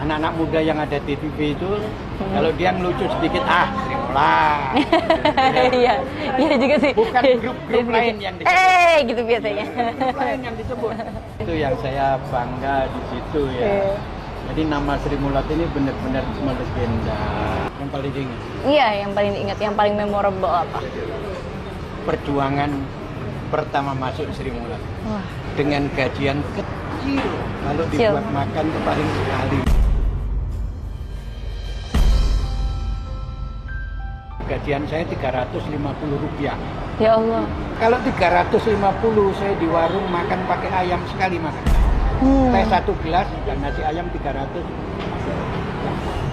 anak-anak muda yang ada di TV itu kalau dia ngelucu sedikit Sri Mulat. Iya, iya juga sih. Bukan grup-grup lain yang disebut. Gitu biasanya. Grup lain yang disebut. Itu yang saya bangga di situ ya. Jadi nama Sri Mulat ini benar-benar melegenda. Yang paling diingat. Iya, yang paling diingat, yang paling memorable apa? Perjuangan pertama masuk Sri Mulat. Wah. Dengan gajian kecil, kalau dibuat makan itu paling sekali. Gajian saya Rp350. Ya Allah. Kalau 350 saya di warung makan pakai ayam sekali makan. Teh 1 gelas dan nasi ayam 300.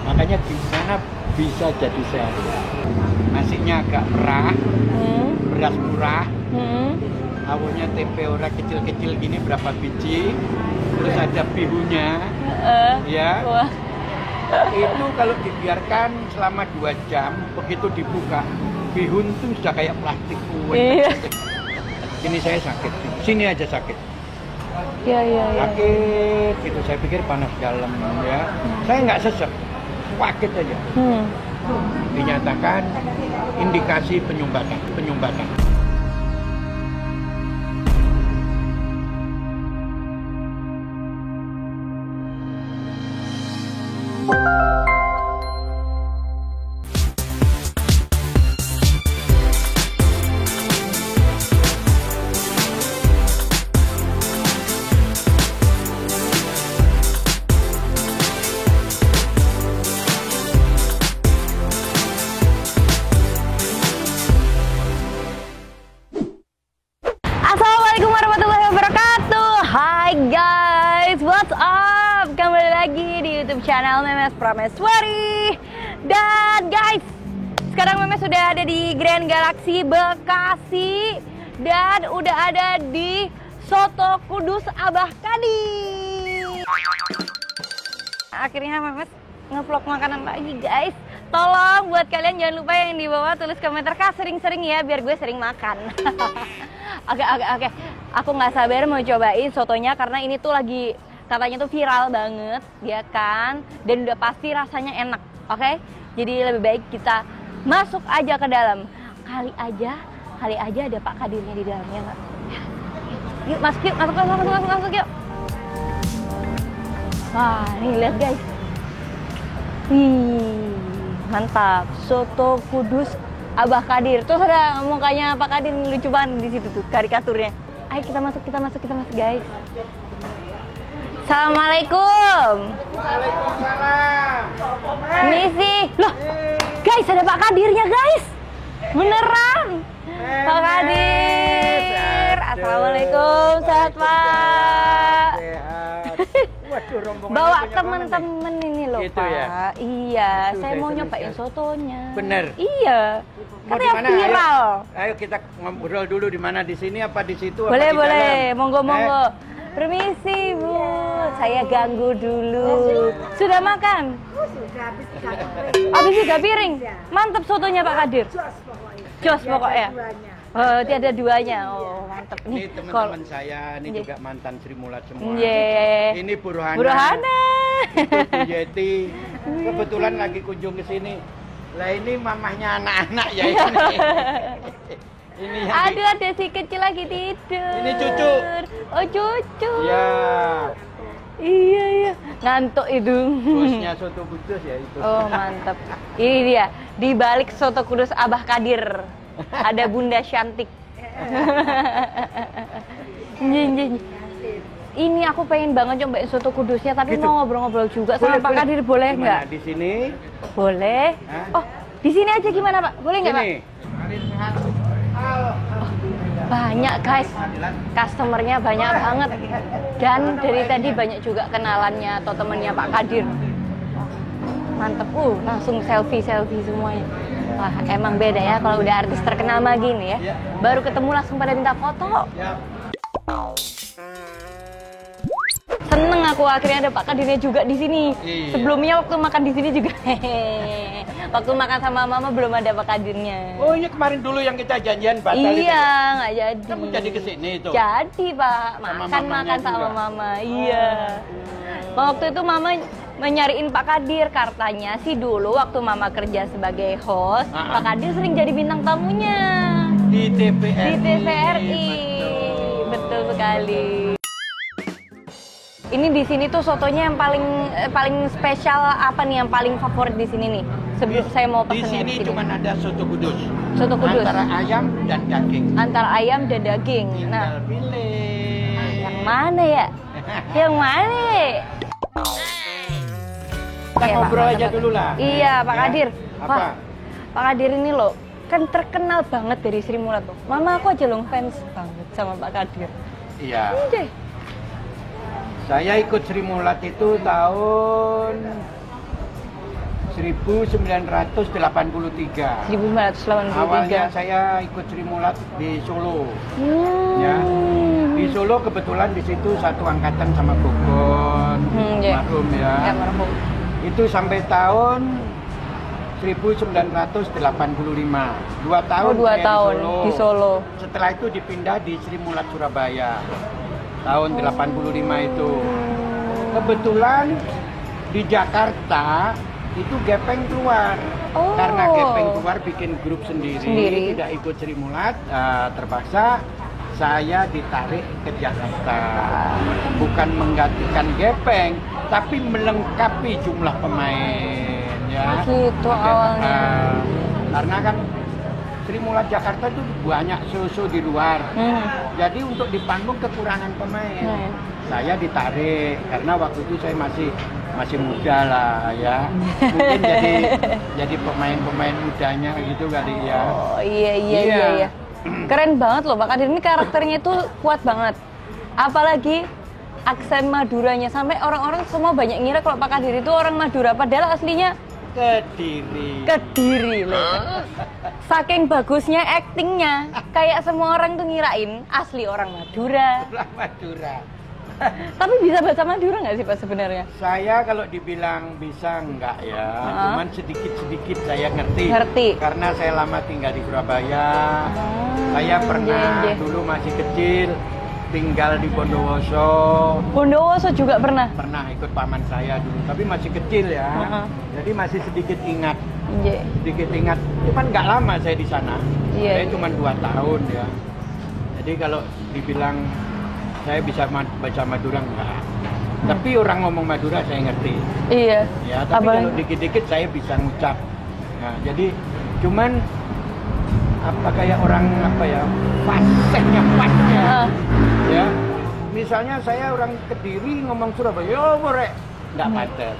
Makanya di sana bisa jadi sehat. Nasinya agak merah, beras murah, awalnya tempe ora kecil-kecil gini berapa biji, terus ada bihunnya, ya. Wah. Itu kalau dibiarkan selama 2 jam, begitu dibuka, bihun tuh sudah kayak plastik. Iya. Ini saya sakit, sini aja sakit. Iya. Sakit, gitu. Saya pikir panas dalam ya. Saya nggak sesek, sakit aja. Dinyatakan indikasi penyumbatan. Assalamualaikum warahmatullahi wabarakatuh. Hai guys, what's up? Kembali lagi di YouTube channel Memes Prameswari. Dan guys, sekarang Memes sudah ada di Grand Galaxy Bekasi dan udah ada di Soto Kudus Abah Kadir. Akhirnya Memes ngevlog makanan lagi guys. Tolong buat kalian jangan lupa yang di bawah tulis komentar Kak sering-sering ya biar gue sering makan. Oke. Aku nggak sabar mau cobain sotonya karena ini tuh lagi katanya tuh viral banget, ya kan? Dan udah pasti rasanya enak, oke? Jadi lebih baik kita masuk aja ke dalam. Kali aja ada Pak Kadirnya di dalamnya, nggak? Yuk masuk yuk. Wah, nih lihat guys. Mantap, Soto Kudus Abah Kadir. Terus ada mukanya Pak Kadir lucu banget di situ tuh karikaturnya. Ayo kita masuk guys. Assalamualaikum. Waalaikumsalam. Misi. Loh, guys ada Pak Kadirnya guys. Beneran. Pak Kadir. Assalamualaikum, sehat Pak. Sehat. Waduh, rombongan Bawa temen-temen ini loh gitu Pak. Ya? Iya, Itu saya mau senang nyobain sekali. sotonya. Bener. Iya. Mau di Katanya mana? viral. Ayo kita ngobrol dulu di mana, di sini apa di situ apa Boleh, di boleh. dalam? Monggo. Permisi, Bu. Saya ganggu dulu. Sudah makan? Sudah habis 3 piring. Habis 3 piring. Mantap sotonya Pak Kadir. Jos pokoknya. Jos pokoknya. Duanya. Oh, tiada duanya. Oh, mantap Ini nih. teman-teman saya, ini Iya. juga mantan Sri Mulat semua. Ye. Ini Bu Rohana. Bu Rohana. Itu Bu Yeti. Kebetulan lagi kunjung ke sini. Lah ini mamahnya anak-anak ya ini. Ini yang Aduh, ada si kecil lagi tidur. Ini cucu. Oh, cucu. Ya, Iya. Ngantuk itu. bosnya Soto Kudus ya itu. Oh, mantap. Ini dia, di balik Soto Kudus Abah Kadir. Ada Bunda Syantik. Ini aku pengen banget cobain Soto Kudusnya, tapi Gitu. mau ngobrol-ngobrol juga sama Pak Kadir, boleh Gimana? nggak? Di sini. Boleh. Hah? Oh, di sini aja gimana Pak? Boleh nggak Pak? Sini. Banyak guys, customernya banyak banget. Dan dari tadi banyak juga kenalannya atau temennya Pak Kadir. Mantep, langsung selfie semuanya. Wah, emang beda ya kalau udah artis terkenal mah gini ya. Baru ketemu langsung pada minta foto. Ya. Seneng aku akhirnya ada Pak Kadirnya juga di sini. Iya. Sebelumnya waktu makan di sini juga. Waktu makan sama Mama belum ada Pak Kadirnya. Oh, ini kemarin dulu yang kita janjian batal itu. Iya, nggak jadi. Kamu jadi kesini itu? Jadi Pak, Sama makan mamanya sama juga? Mama. Iya. Waktu itu Mama nyariin Pak Kadir. Katanya sih dulu waktu Mama kerja sebagai host, Pak Kadir sering jadi bintang tamunya di TVRI. Di TVRI. Betul sekali. Ini di sini tuh sotonya yang paling spesial apa nih, yang paling favorit di sini nih? Sebelum saya mau Di pesennya sini cuma ada soto kudus. Soto kudus. Antara ayam dan daging. Antara ayam dan daging. Tinggal pilih. Yang mana ya? Yang mana? Kita ngobrol aja dulu lah. Iya, Pak Ya, Kadir. apa? Wah, Pak Kadir ini loh, kan terkenal banget dari Sri Mulat tuh. Mama aku aja loh fans banget sama Pak Kadir. Iya. Oke. Saya ikut Sri Mulat itu tahun 1983. 1983. Awalnya saya ikut Sri Mulat di Solo. Ya. Di Solo kebetulan di situ satu angkatan sama Gogon, marhum ya. Ya, marhum. Itu sampai tahun 1985. 2 tahun. Oh, 2 saya tahun di Solo. Setelah itu dipindah di Sri Mulat Surabaya. Tahun 85 itu. Kebetulan di Jakarta itu Gepeng keluar. Oh. Karena Gepeng keluar bikin grup sendiri. Tidak ikut Sri Mulat, terpaksa saya ditarik ke Jakarta. Bukan menggantikan Gepeng, tapi melengkapi jumlah pemain ya. Gitu awalnya. Karena kan Sri Mulat Jakarta itu banyak show di luar. Jadi untuk di panggung kekurangan pemain. Saya ditarik karena waktu itu saya masih muda lah ya. Mungkin jadi pemain-pemain mudanya gitu kali ya. Oh iya. Keren banget loh Pak Kadir, ini karakternya itu kuat banget. Apalagi aksen Maduranya, sampai orang-orang semua banyak ngira kalau Pak Kadir itu orang Madura, padahal aslinya Kediri loh. Saking bagusnya aktingnya, kayak semua orang tuh ngirain asli orang Madura. Tapi bisa bahasa Madura nggak sih Pak sebenarnya? Saya kalau dibilang bisa enggak ya, cuman sedikit-sedikit saya ngerti. Karena saya lama tinggal di Surabaya. Saya pernah dulu masih kecil tinggal di Bondowoso. Bondowoso juga pernah? Pernah ikut paman saya dulu, tapi masih kecil ya. Jadi masih sedikit ingat. Sedikit ingat. Cuman nggak lama saya di sana. Saya cuma 2 tahun ya. Jadi kalau dibilang saya bisa baca Madura enggak. Tapi orang ngomong Madura saya ngerti. Iya. Ya, tapi kalau dikit-dikit saya bisa ngucap. Nah, jadi cuman kayak orang fasihnya pasnya. Ya. Misalnya saya orang Kediri ngomong Surabaya, "Yo, Borek." Enggak pantas.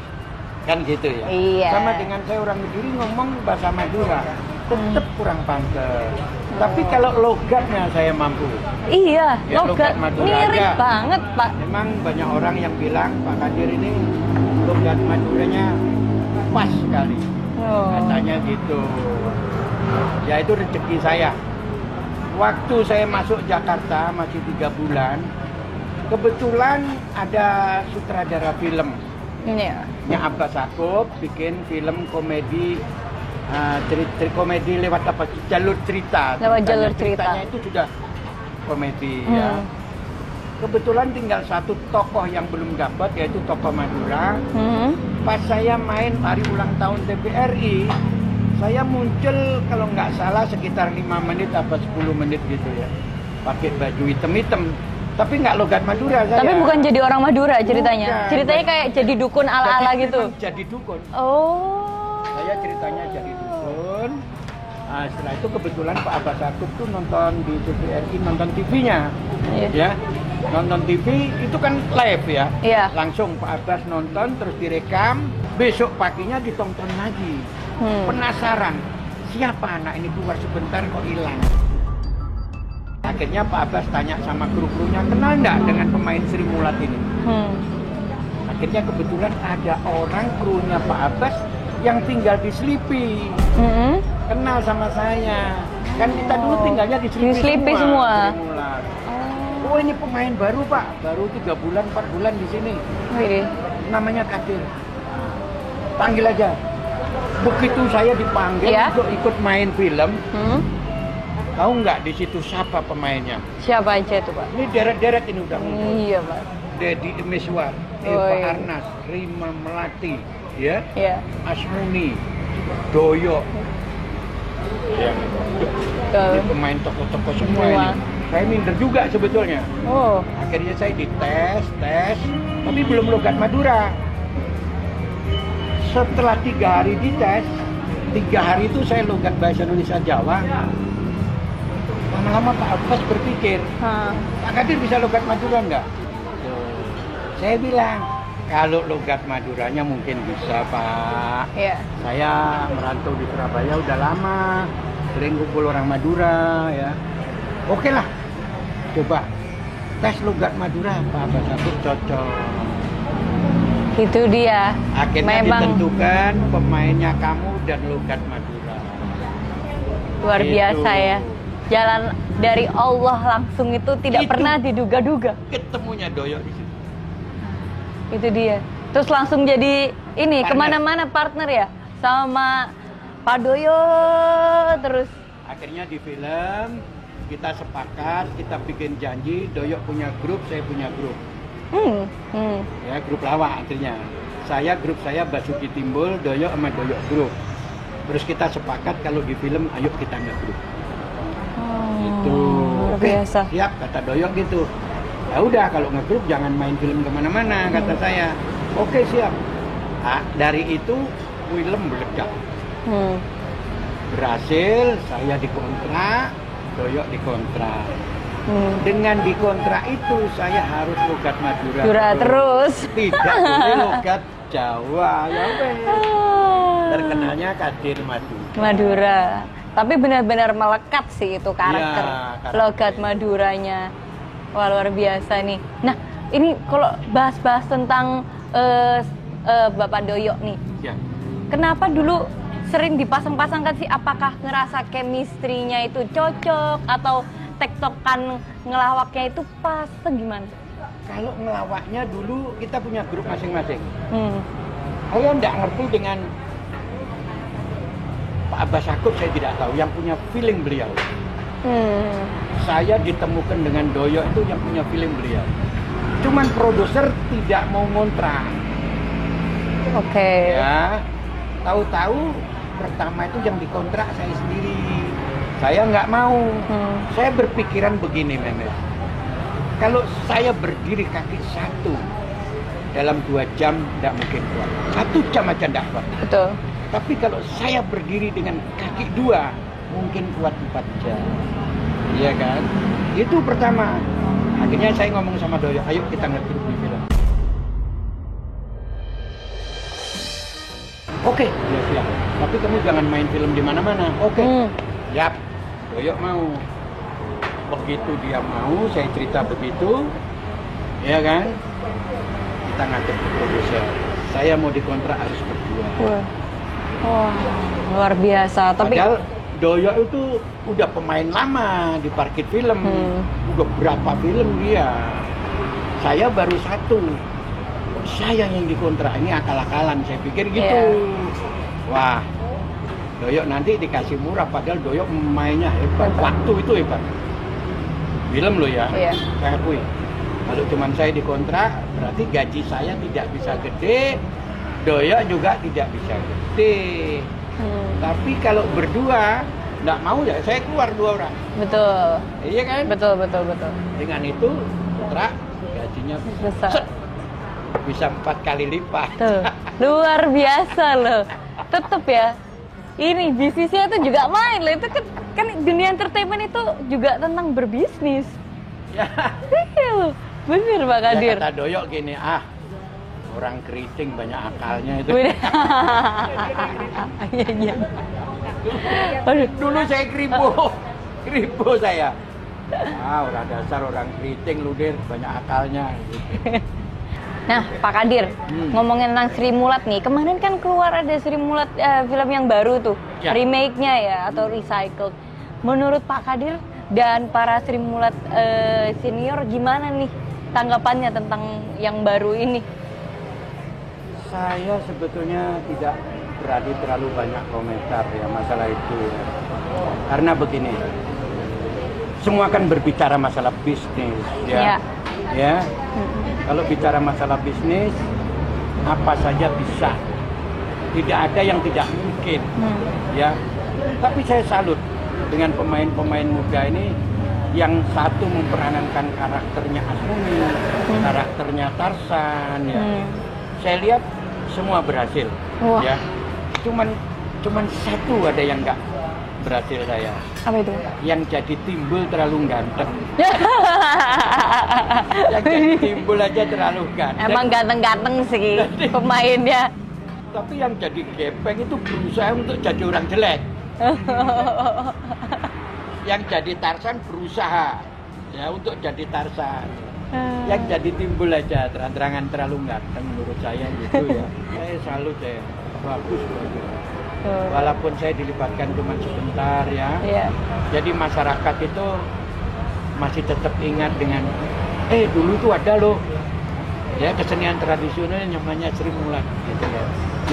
Kan gitu ya. Iya. Sama dengan saya orang Kediri ngomong bahasa Madura, tetap kurang pantas. Tapi kalau logatnya saya mampu. Iya, ya, logat mirip aja. Banget, Pak. Memang banyak orang yang bilang Pak Kadir ini logat Maduranya pas sekali. Katanya gitu. Ya itu rezeki saya. Waktu saya masuk Jakarta masih 3 bulan, kebetulan ada sutradara film. Iya. Abbas Sakob bikin film komedi. Komedi lewat apa? Jalur cerita. Lewat jalur cerita. Ceritanya itu sudah komedi ya. Kebetulan tinggal satu tokoh yang belum dapat, yaitu tokoh Madura. Pas saya main hari ulang tahun TVRI, saya muncul kalau nggak salah sekitar 5 menit atau 10 menit gitu ya. Pakai baju hitam-hitam. Tapi nggak logat Madura saya. Tapi bukan jadi orang Madura ceritanya. Bukan. Ceritanya kayak jadi dukun ala-ala gitu. Jadi dukun. Oh. Saya ceritanya jadi dukun. Nah, setelah itu kebetulan Pak Abbas Sakob tuh nonton di TVRI, nonton TV-nya. Ya. Nonton TV itu kan live ya. Iya. Langsung Pak Abbas nonton terus direkam, besok paginya ditonton lagi. Penasaran, siapa anak ini keluar sebentar kok hilang. Akhirnya Pak Abbas tanya sama kru-krunya, kenal nggak dengan pemain Sri Mulat ini? Akhirnya kebetulan ada orang krunya Pak Abbas yang tinggal di Slipi. Kenal sama saya. Kan kita dulu tinggalnya di Slipi semua. Oh ini pemain baru Pak, baru 3 bulan 4 bulan di sini. Namanya Kadir. Panggil aja. Begitu saya dipanggil untuk ikut main film, tahu nggak di situ siapa pemainnya? Siapa aja itu Pak? Ini deret-deret ini udah. Iya Pak. Deddy Miswar. Eva Woi. Arnas, Rima Melati, ya, Iya. Asmuni, Doyo. Ya, ini pemain tokoh-tokoh semua Semua. ini. Saya minder juga sebetulnya. Oh. Akhirnya saya dites, tapi belum logat Madura. Setelah 3 hari dites, 3 hari itu saya logat bahasa Indonesia Jawa. Lama-lama Pak Abbas berpikir, Hah. Pak Kadir bisa logat Madura enggak? Saya bilang, kalau logat Maduranya mungkin bisa Pak. Iya. Saya merantau di Surabaya udah lama, sering kumpul orang Madura ya. Oke lah, coba tes logat Madura Pak Abbas Akur cocok. Itu dia. Akhirnya Memang ditentukan pemainnya kamu dan logat Madura. luar Gitu. biasa ya. Jalan dari Allah langsung itu tidak Itu. pernah diduga-duga. Ketemunya Doyo di situ. Itu dia. Terus langsung jadi ini Partner. kemana-mana partner ya sama Pak Doyo terus. Akhirnya di film kita sepakat, kita bikin janji, Doyo punya grup, saya punya grup. Ya, grup lawak akhirnya. Grup saya Basuki Timbul, Doyo sama Doyo grup. Terus kita sepakat kalau di film ayo kita nge-grup. Gitu. Luar Oke, biasa. siap kata Doyo gitu. Ya udah kalau nge-grup jangan main film kemana-mana kata saya. Oke siap. Nah, dari itu film meledak. Berhasil, saya dikontrak, Doyo dikontrak. Dengan dikontrak itu saya harus logat Madura Madura terus. tidak boleh logat Jawa ya wes. Terkenalnya Kadir Madura. Madura. Tapi benar-benar melekat sih itu karakter karakter. logat Maduranya. Wah, luar biasa nih. Nah, ini kalau bahas-bahas tentang Bapak Doyo nih. Ya. Kenapa dulu sering dipasang-pasangkan sih? Apakah ngerasa chemistry-nya itu cocok atau tektokan ngelawaknya itu pas atau gimana? Kalau ngelawaknya dulu kita punya grup masing-masing. Hmm. Saya nggak ngerti dengan Pak Abbas Akur, saya tidak tahu. Yang punya feeling beliau. Saya ditemukan dengan Doyo itu yang punya feeling beliau. Cuman produser tidak mau ngontrak. Oke. Ya, tahu-tahu pertama itu yang dikontrak saya sendiri. Saya nggak mau. Saya berpikiran begini, Memes. Kalau saya berdiri kaki satu dalam 2 jam tidak mungkin kuat. 1 jam aja tidak kuat. Betul. Tapi kalau saya berdiri dengan kaki 2 mungkin kuat 4 jam. Iya kan? Itu pertama. Akhirnya saya ngomong sama Doyo, ayo kita nge-grup di film. Oke, ya siap. Tapi kamu jangan main film di mana-mana. Oke. Yap. Doyo mau. Begitu dia mau, saya cerita begitu. Ya kan? Kita ngatur ke produser. Saya mau dikontrak harus berdua. Wah, luar biasa. Tapi Padahal Doyo itu udah pemain lama di parkir film. Udah berapa film dia. Saya baru 1. Saya yang dikontrak, ini akal-akalan saya pikir gitu. Wah, Doyo nanti dikasih murah padahal Doyo mainnya hebat. Waktu itu hebat. Film lo ya, saya akui. Kalau cuma saya dikontrak, berarti gaji saya tidak bisa gede, Doyo juga tidak bisa gede. Tapi kalau berdua, nggak mau ya saya keluar 2 orang. betul. Iya kan? Betul. Dengan itu, kontrak gajinya Besar. bisa 4 kali lipat. Tuh, luar biasa loh. Tetep ya. Ini bisnisnya itu juga main loh. Itu kan dunia entertainment itu juga tentang berbisnis. Ya. Iya loh. Bener Pak Kadir. Ya, kata Doyo gini, orang keriting banyak akalnya itu. Iya. Aduh, dulu saya kribo saya. Orang dasar orang keriting ludir banyak akalnya. Nah, Pak Kadir, ngomongin tentang Sri Mulat nih. Kemarin kan keluar ada Sri Mulat film yang baru tuh, remake-nya ya atau recycled. Menurut Pak Kadir dan para Sri Mulat senior gimana nih tanggapannya tentang yang baru ini? Saya sebetulnya tidak berani terlalu banyak komentar ya masalah itu. Karena begini, semua kan berbicara masalah bisnis ya. Ya, kalau bicara masalah bisnis, apa saja bisa. Tidak ada yang tidak mungkin. Ya, tapi saya salut dengan pemain-pemain muda ini yang satu memperankan karakternya Asmuni, karakternya Tarsan. Ya, saya lihat semua berhasil. Wah. Ya, cuman satu ada yang nggak berhasil saya. Apa itu? Yang jadi timbul terlalu ganteng. Yang jadi timbul aja terlalu ganteng. Emang ganteng-ganteng sih pemainnya. Tapi yang jadi gepeng itu berusaha untuk jadi orang jelek. Yang jadi Tarsan berusaha ya untuk jadi Tarsan. Yang jadi timbul aja terang-terangan terlalu ganteng menurut saya gitu ya. Saya salut ya. Bagus. Walaupun saya dilibatkan cuma sebentar ya. Jadi masyarakat itu masih tetap ingat dengan dulu tuh ada loh ya kesenian tradisional namanya Sri Mulat gitu ya.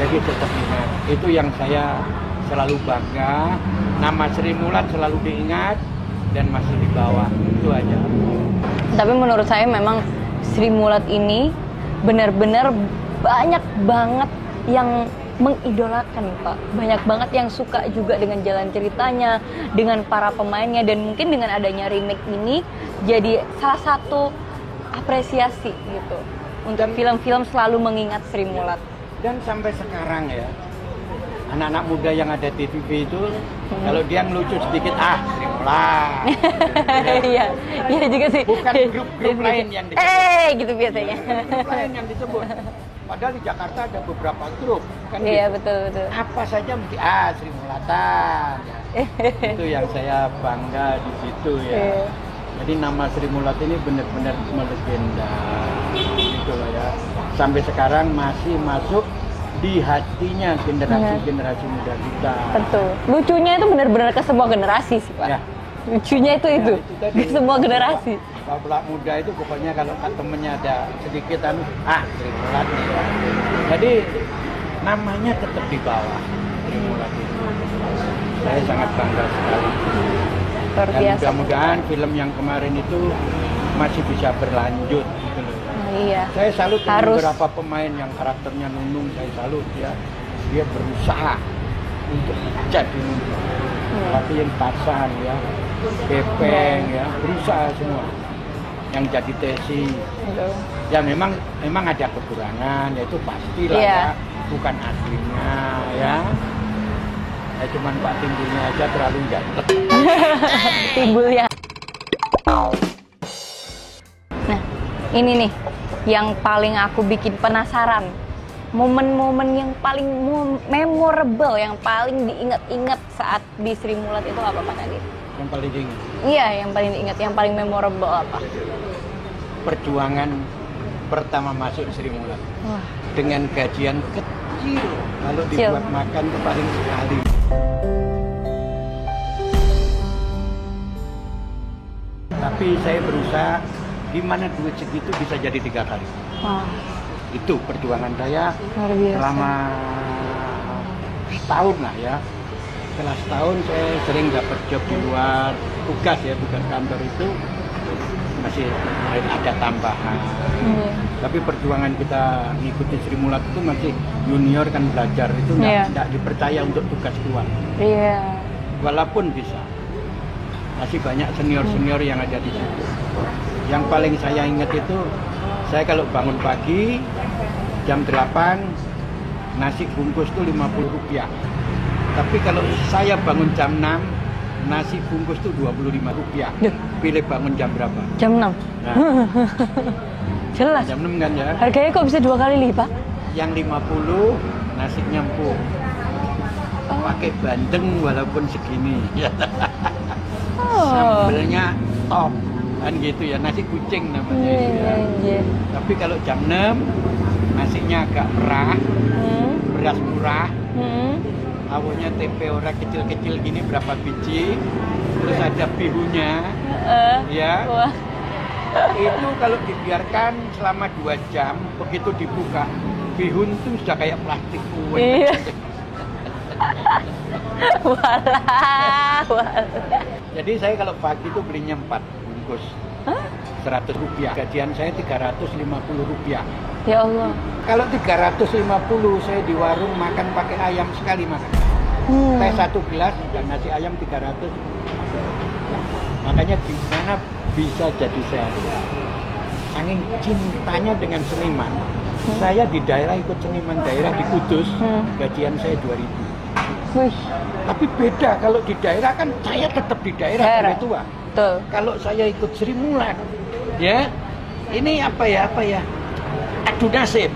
Jadi tetap ingat. Itu yang saya selalu bangga. Nama Sri Mulat selalu diingat dan masih dibawa. Itu aja. Tapi menurut saya memang Sri Mulat ini benar-benar banyak banget yang mengidolakan, Pak. Banyak banget yang suka juga dengan jalan ceritanya, dengan para pemainnya, dan mungkin dengan adanya remake ini jadi salah satu apresiasi gitu untuk film-film selalu mengingat Sri Mulat. Dan sampai sekarang ya, anak-anak muda yang ada di TV itu kalau dia ngelucu sedikit Sri Mulat. Iya, iya juga sih. Bukan grup-grup lain yang disebut. Gitu biasanya. Grup lain yang disebut. Padahal di Jakarta ada beberapa grup kan. Iya, gitu. betul. Apa saja mesti Sri Mulatan. Ya. Itu yang saya bangga di situ ya. Jadi nama Sri Mulat ini benar-benar melegenda. Gitu loh ya. Sampai sekarang masih masuk di hatinya generasi muda kita. Betul. Lucunya itu benar-benar ke semua generasi sih, Pak. Ya. Lucunya itu ke semua generasi. Kalau muda itu pokoknya kalau temennya ada sedikit Sri Mulat nih ya. Jadi namanya tetap di bawah Sri Mulat itu. Saya sangat bangga sekali. Luar Dan biasa. mudah-mudahan film yang kemarin itu masih bisa berlanjut gitu loh. Iya. Saya salut dengan Harus. beberapa pemain yang karakternya Nunung, saya salut ya. Dia berusaha untuk jadi Nunung. Tapi yang Tarsan ya, Gepeng ya, berusaha semua. Yang jadi Tesi. Ya memang ada kekurangan, ya itu pastilah ya, bukan aslinya ya. Ya cuman Pak Timbulnya aja terlalu ganteng. Timbulnya. Nah, ini nih yang paling aku bikin penasaran. Momen-momen yang paling memorable, yang paling diingat-ingat saat di Sri Mulat itu apa, Pak Nadif? Yang paling diingat. Iya, yang paling diingat, yang paling memorable apa? Perjuangan pertama masuk Sri Mulat. Wah. Dengan gajian kecil, kalau dibuat makan itu paling sekali. Tapi saya berusaha gimana duit segitu bisa jadi 3 kali. Wah. Itu perjuangan saya Luar biasa. selama setahun lah ya. Setelah setahun saya sering dapat job di luar, tugas ya, bukan kantor itu masih ada tambahan. Tapi perjuangan kita ngikuti Sri Mulat itu masih junior kan, belajar itu nggak dipercaya untuk tugas keluar. Iya. Walaupun bisa, masih banyak senior-senior yang ada di situ. Yang paling saya ingat itu, saya kalau bangun pagi jam 8 nasi bungkus tuh Rp50. Tapi kalau saya bangun jam 6 nasi bungkus tuh Rp25. Pilih bangun jam berapa? Jam 6. Nah, Jelas. jam 6 kan ya. Harganya kok bisa 2 kali lipat? Yang 50 nasi nyempur. Pakai bandeng walaupun segini. Sambelnya top. Kan gitu ya, nasi kucing namanya itu ya. Tapi kalau jam 6 nasinya agak merah, beras murah, awalnya tempe ora kecil-kecil gini berapa biji, terus ada bihunnya, ya. Wah. Itu kalau dibiarkan selama 2 jam, begitu dibuka, bihun tuh sudah kayak plastik kue. Iya. Walah. Jadi saya kalau pagi itu belinya 4 bungkus. 400 rupiah. Gajian saya 350 rupiah. Ya Allah. Kalau 350 saya di warung makan pakai ayam sekali makan. Teh 1 gelas dan nasi ayam 300. Makanya gimana bisa jadi saya? Saking cintanya dengan seniman. Saya di daerah ikut seniman daerah di Kudus, gajian saya 2.000. Wih. Tapi beda kalau di daerah kan saya tetap di daerah sebagai tua. Betul. Kalau saya ikut Sri Mulat, ya ini apa ya adu nasib.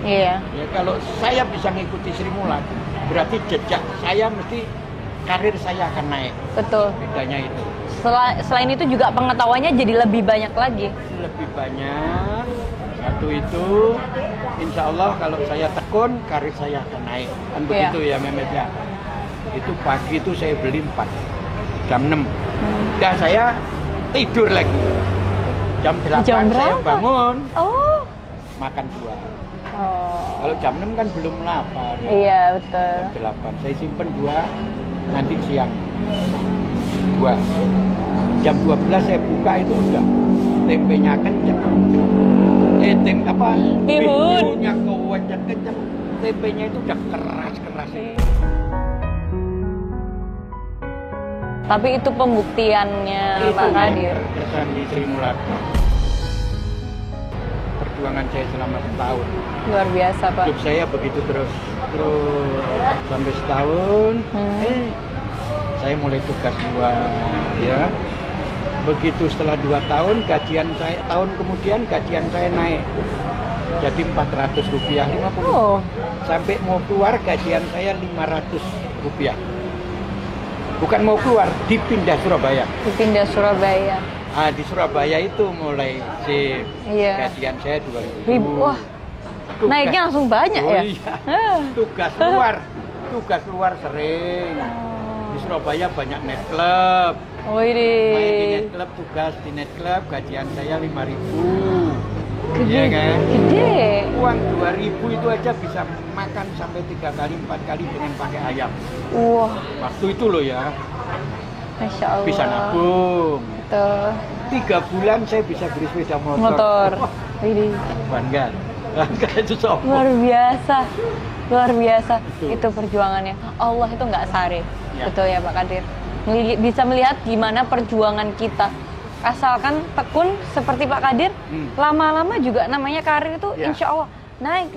Iya. Ya kalau saya bisa ngikuti Sri Mulat, berarti jejak saya mesti karir saya akan naik. Betul. Bedanya itu. Selain itu juga pengetahuannya jadi lebih banyak lagi. Lebih banyak. Satu itu, insya Allah kalau saya tekun, karir saya akan naik. Kan begitu ya Mehmet ya. Itu pagi itu saya beli 4, jam 6. Udah saya tidur lagi. Jam 8 saya bangun, makan 2. Kalau jam 6 kan belum lapar. Iya betul. Jam 8 saya simpen 2, nanti siang 2. Jam 12 saya buka itu udah tempenya kenceng. Bihunnya kenceng. Tempenya itu udah keras. Tapi itu pembuktiannya Pak Kadir. Kesan di Sri Mulat. Perjuangan saya selama setahun. Luar biasa Pak. Hidup saya begitu terus sampai setahun. Saya mulai tugas 2 ya. Begitu setelah 2 tahun gajian saya, tahun kemudian gajian saya naik jadi 400 rupiah 50. Sampai mau keluar gajian saya 500 rupiah. Bukan mau keluar, dipindah Surabaya. Dipindah Surabaya. Di Surabaya itu mulai gajian saya 2.000. Wah, naiknya langsung banyak ya? Iya. Tugas luar sering. Di Surabaya banyak net club. Main di net club, tugas di net club, gajian saya 5.000. Gede, ya kan? Gede. Uang 2.000 itu aja bisa makan sampai 3 kali, 4 kali dengan pakai ayam. Wah. Waktu itu loh ya. Masya Allah. Bisa nabung. Betul. 3 bulan saya bisa beli sepeda motor. Bangga. Itu sombong. Luar biasa. Itu perjuangannya. Allah itu nggak sare. Ya. Betul ya Pak Kadir. Bisa melihat gimana perjuangan kita. Asalkan tekun seperti Pak Kadir, lama-lama juga namanya karir itu insya Allah naik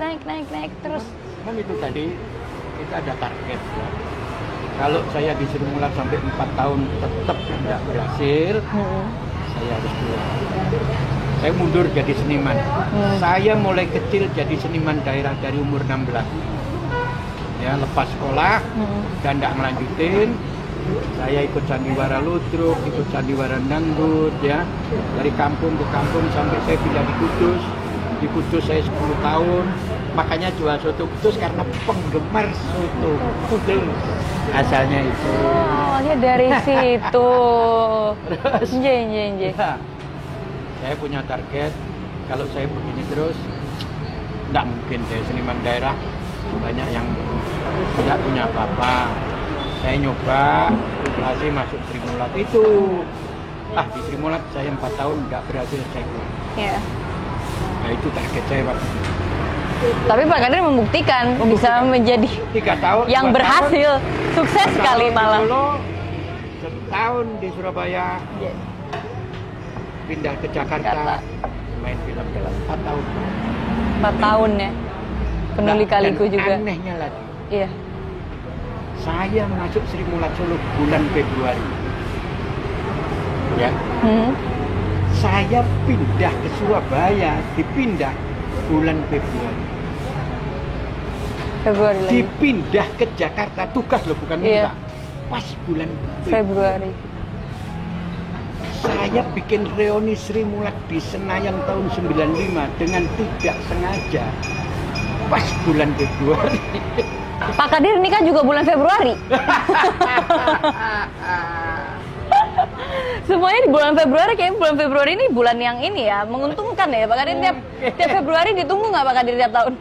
terus. Kan itu tadi kita ada target ya. Kalau saya di Sri Mulat sampai 4 tahun tetap tidak berhasil, saya harus keluar. Saya mundur jadi seniman. Saya mulai kecil jadi seniman daerah dari umur 16. Ya, lepas sekolah dan tidak melanjutin. Saya ikut sandiwara ludruk, ikut sandiwara dangdut ya. Dari kampung ke kampung sampai saya pindah di Kudus. Di Kudus saya 10 tahun. Makanya jual soto Kudus karena penggemar soto Kudus. Asalnya itu. Awalnya dari situ. Terus saya punya target, kalau saya begini terus tidak mungkin saya seniman daerah banyak yang tidak punya apa-apa. Saya nyoba masih masuk Sri Mulat itu. Di Sri Mulat saya 4 tahun nggak berhasil saya keluar. Iya. Nah itu target saya waktu itu. Tapi Pak Kadir membuktikan bisa menjadi 3 tahun yang berhasil, sukses sekali malah. Setahun di Surabaya, pindah ke Jakarta, main film 4 tahun. 4 tahun ya, penuh lika-liku juga. Anehnya lagi, iya. Saya masuk Sri Mulat Solo bulan Februari. Ya. Saya pindah ke Surabaya, dipindah bulan Februari lagi. Dipindah ke Jakarta, tugas loh bukan minta. Pas bulan Februari. Saya bikin reuni Sri Mulat di Senayan tahun 95 dengan tidak sengaja. Pas bulan Februari. Pak Kadir nikah juga bulan Februari. Semuanya di bulan Februari, kayaknya bulan Februari ini bulan yang ini ya, menguntungkan ya Pak Kadir. Tiap Februari ditunggu nggak Pak Kadir tiap tahun?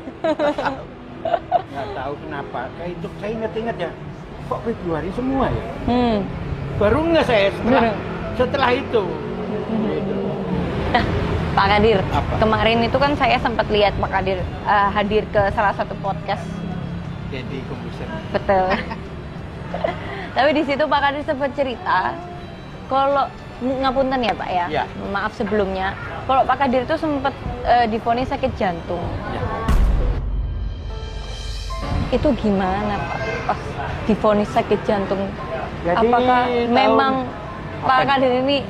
Nggak tahu kenapa. Kayak itu saya ingat ya, kok Februari semua ya? Baru nggak saya setelah itu. Gitu. Pak Kadir, Apa? kemarin itu kan saya sempat lihat Pak Kadir hadir ke salah satu podcast. Jadi komposer. Betul. Tapi di situ Pak Kadir sempat cerita kalau ngapunten ya Pak ya. Ya. Maaf sebelumnya. Kalau Pak Kadir itu sempat divonis sakit jantung. Ya. Itu gimana Pak? Pas divonis sakit jantung. Jadi, Apakah memang Pak apa? Kadir ini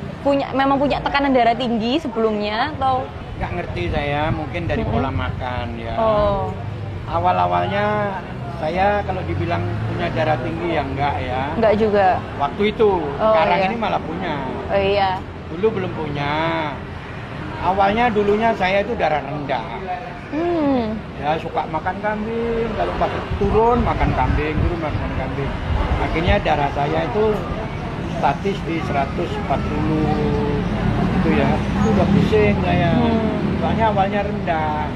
memang punya tekanan darah tinggi sebelumnya atau? Nggak ngerti saya, mungkin dari pola makan ya. Oh. Awal-awalnya saya kalau dibilang punya darah tinggi ya enggak ya. Enggak juga. Waktu itu, Oh, sekarang iya. ini malah punya. Oh iya. Dulu belum punya. Awalnya dulunya saya itu darah rendah. Ya suka makan kambing, kalau pas turun makan kambing, turun makan kambing. Akhirnya darah saya itu statis di 140 itu ya. Itu udah pusing saya. Soalnya awalnya rendah.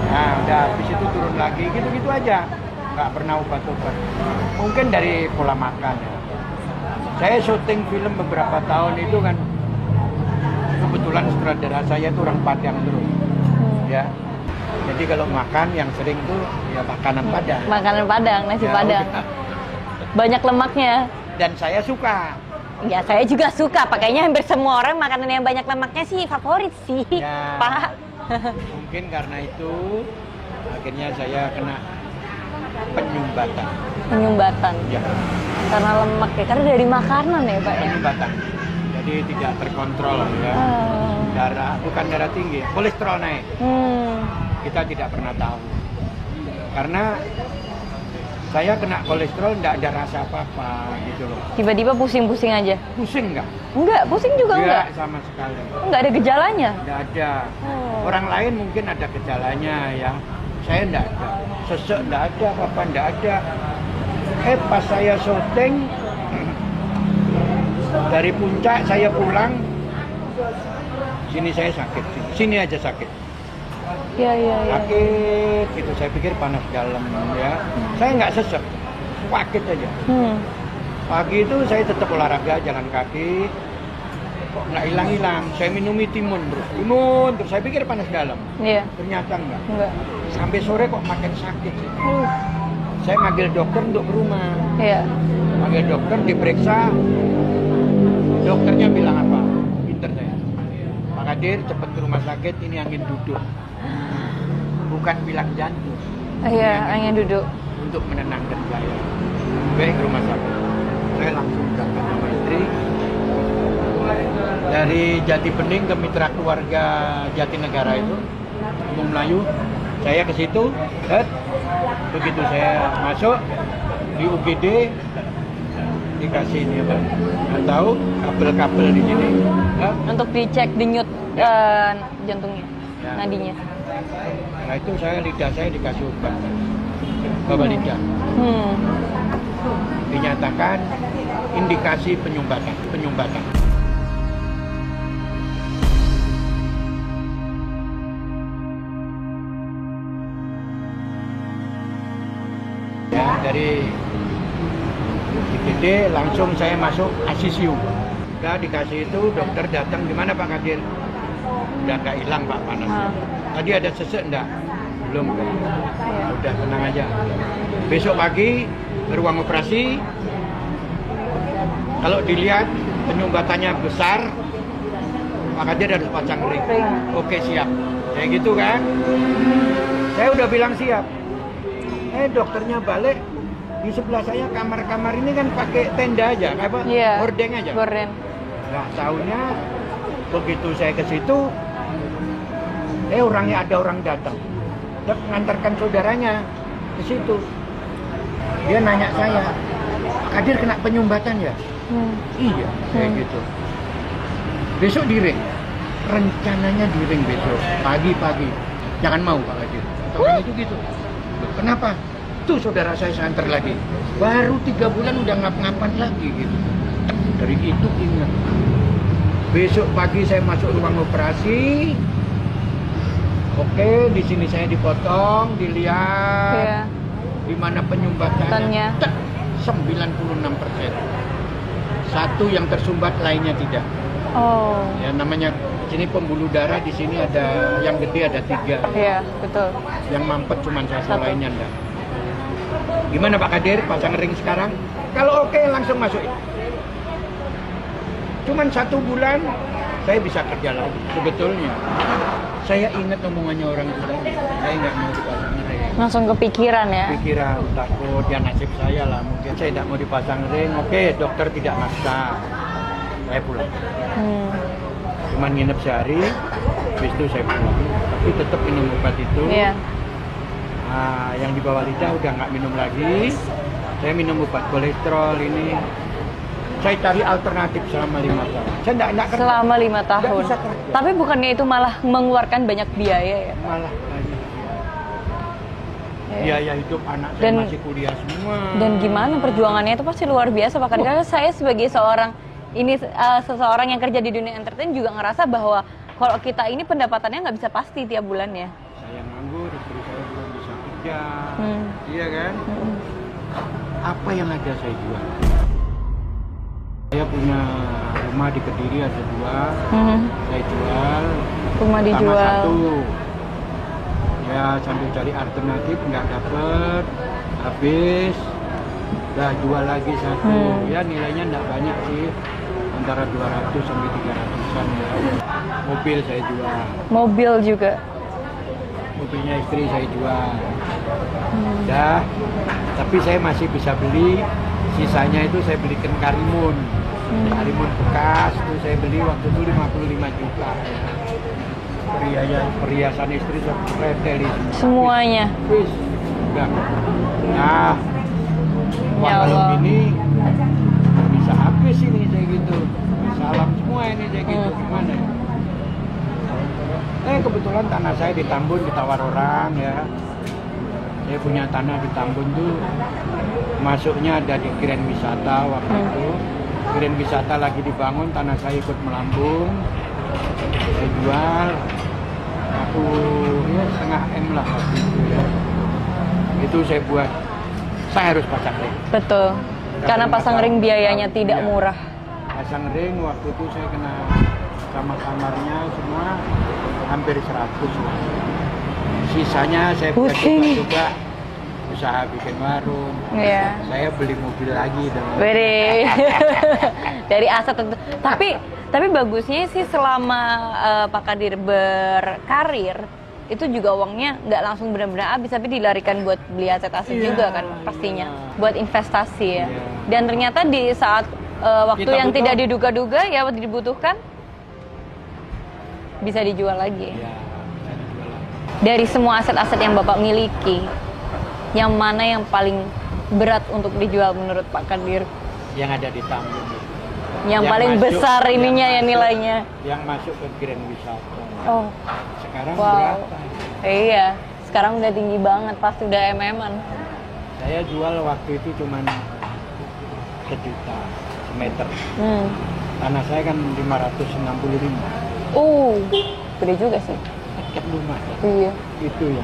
Nah, udah habis itu turun lagi, gitu-gitu aja. Nggak pernah obat-obat. Mungkin dari pola makan ya. Saya syuting film beberapa tahun itu kan kebetulan sutradara saya itu orang Padang terus. Ya. Jadi kalau makan yang sering tuh ya makanan Padang. Makanan Padang, nasi Ya, Padang. udah. Banyak lemaknya. Dan saya suka. Ya saya juga suka. Pakainya hampir semua orang makanan yang banyak lemaknya sih favorit sih, Ya. Pak. Mungkin karena itu akhirnya saya kena penyumbatan. Penyumbatan. Ya, Karena lemak ya. Karena dari makanan ya Pak ya. penyumbatan. Jadi tidak terkontrol ya. Darah bukan darah tinggi, kolesterol naik. Kita tidak pernah tahu. Karena saya kena kolesterol tidak ada rasa apa-apa gitu loh. Tiba-tiba pusing-pusing aja. Pusing nggak? Enggak, pusing juga enggak. Sama sekali. Enggak ada gejalanya. Tidak ada. Oh. Orang lain mungkin ada gejalanya ya. Saya tidak ada. Sesek tidak ada, apa-apa tidak ada. Pas saya syuting dari puncak saya pulang, sini saya sakit, sini aja sakit. Iya, iya, iya. Sakit gitu, saya pikir panas dalam ya. Saya nggak sesek, sakit aja. Pagi itu saya tetap olahraga, jalan kaki, kok nggak hilang-hilang. Saya minumi timun terus saya pikir panas dalam. Iya. Ternyata enggak. Enggak. Sampai sore kok makin sakit. Saya manggil dokter untuk ke rumah. Iya. Manggil dokter, diperiksa. Dokternya bilang apa? Pinter saya. Pak Kadir, cepat ke rumah sakit, ini angin duduk. Bukan bilang jantung. Iya, hanya duduk. Untuk menenangkan saya. Baik ke rumah sakit. Saya langsung berangkat sama istri. Dari Jati Bening ke Mitra Keluarga Jatinegara itu, Umum Melayu. Saya ke situ, begitu saya masuk di UGD dikasih ini apa? Nggak tahu kabel-kabel di sini. Untuk dicek denyut jantungnya, Ya. nadinya. Nah itu lidah saya dikasih obat bawah lidah. Dinyatakan indikasi penyumbatan. Ya, dari IGD langsung saya masuk ICU. Udah dikasih itu, dokter datang, gimana Pak Kadir? Udah nggak hilang Pak panasnya. Tadi ada sesek enggak? Belum kan? Udah tenang aja. Besok pagi ke ruang operasi. Kalau dilihat penyumbatannya besar, Pak Kadir harus pasang ring. Oke siap. Kayak gitu kan? Saya udah bilang siap. Dokternya balik, di sebelah saya kamar-kamar ini kan pakai tenda aja, apa? Iya. Hordeng aja. Gorden. Nggak tahunya begitu saya ke situ, orangnya ada orang datang, dia mengantarkan saudaranya ke situ. Dia nanya saya, Pak Kadir kena penyumbatan ya? Iya, kayak gitu. Besok di ring, rencananya di ring besok pagi-pagi. Jangan mau Pak Kadir. Orang itu gitu. Kenapa? Tuh saudara saya antar lagi. Baru 3 bulan udah ngap-ngapan lagi gitu. Dari itu ingat. Besok pagi saya masuk ruang operasi. Oke, di sini saya dipotong, dilihat. Iya. Di mana penyumbatannya. 96%. Satu yang tersumbat, lainnya tidak. Oh. Ya namanya Sini pembuluh darah, di sini ada yang gede ada 3. Iya, betul. Yang mampet cuma satu, Satu. lainnya enggak. Gimana Pak Kadir, pasang ring sekarang? Kalau oke langsung masukin. Cuman 1 bulan saya bisa kerja lagi. Sebetulnya saya ingat omongannya orang tua, saya nggak mau dipasang ring. Langsung kepikiran ya. Pikiran takut, ya nasib saya lah. Mungkin saya tidak mau dipasang ring. Oke, dokter tidak maksa. Saya pulang. Cuman nginep sehari, habis itu saya pulang. Tapi tetap minum obat itu. Iya. Nah, yang di bawah lidah udah nggak minum lagi. Saya minum obat kolesterol ini. Saya cari alternatif selama 5 tahun. Saya nggak kerja. Selama 5 tahun. Nggak bisa kerja. Tapi bukannya itu malah mengeluarkan banyak biaya ya? Malah banyak Iya. biaya hidup anak saya Dan- masih kuliah semua. Dan gimana perjuangannya itu pasti luar biasa Pak Kadir. Karena saya sebagai seseorang yang kerja di dunia entertain juga ngerasa bahwa kalau kita ini pendapatannya nggak bisa pasti tiap bulannya. Saya nganggur, istri saya belum bisa kerja. Iya kan? Apa yang ada saya jual. Saya punya rumah di Kediri ada 2, saya jual. Rumah Sama dijual. 1. Ya sambil cari alternatif nggak dapet, habis, udah jual lagi 1. Ya nilainya nggak banyak sih, antara 200 sampai 300-an ya. Mobil saya jual, Mobil juga. mobilnya istri saya jual. Udah, tapi saya masih bisa beli. Sisanya itu saya belikan Karimun. Karimun bekas itu saya beli waktu itu 55 juta. Perhiasan istri saya preteli Semuanya. Wis, udah. Nah, Ya kalau Allah. gini bisa habis ini saya gitu. Salam semua ini saya gitu. Gimana ya? Kebetulan tanah saya di Tambun ditawar orang ya. Saya punya tanah di Tambun tuh, masuknya ada di Grand Wisata waktu itu. Grand Wisata lagi dibangun, tanah saya ikut melambung. Saya jual, aku ya setengah M lah waktu itu ya. Itu saya buat, saya harus pasang ring. Betul. Karena pasang ring biayanya tidak Iya. murah. Pasang ring waktu itu saya kena sama kamarnya semua hampir 100 lah. Sisanya saya buat Pusing. juga usaha bikin warung. Iya. Saya beli mobil lagi dong. Beri. Dari aset tentu. Tapi bagusnya sih selama Pak Kadir berkarir itu juga uangnya nggak langsung benar-benar habis, tapi dilarikan buat beli aset-aset Iya, juga kan pastinya, iya. buat investasi ya. Iya. Dan ternyata di saat waktu Kita yang butuh. tidak diduga-duga ya waktu dibutuhkan bisa dijual lagi. Ya, saya jual lagi. Dari semua aset-aset yang Bapak miliki, yang mana yang paling berat untuk dijual menurut Pak Kadir? Yang ada di Tambun. Yang paling masuk- besar ininya ya yang masuk- nilainya. Yang masuk ke Grand Wisata. Oh, Sekarang wow. berapa? Iya, sekarang udah tinggi banget, pasti udah MM-an. Saya jual waktu itu cuman 1 juta semeter. Tanah saya kan 565. Gede juga sih. Dekat rumah. Iya. Itu ya.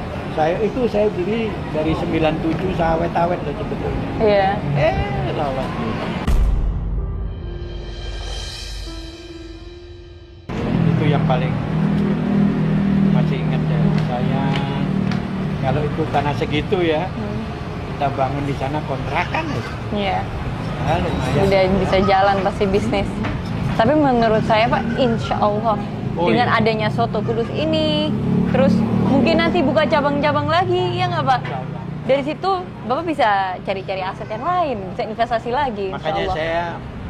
Saya beli dari 97 sawet-awet lah sebetulnya. Iya. Lawan. Itu yang paling masih ingat ya saya. Kalau itu tanah segitu ya, kita bangun di sana kontrakan ya. Iya. Nah, lumayan. Udah bisa jalan pasti bisnis. Tapi menurut saya Pak, insya Allah Oh, dengan iya. adanya Soto Kudus ini, terus mungkin nanti buka cabang-cabang lagi, ya nggak Pak? Insya Allah. Dari situ Bapak bisa cari-cari aset yang lain, bisa investasi lagi, insya Makanya Allah. saya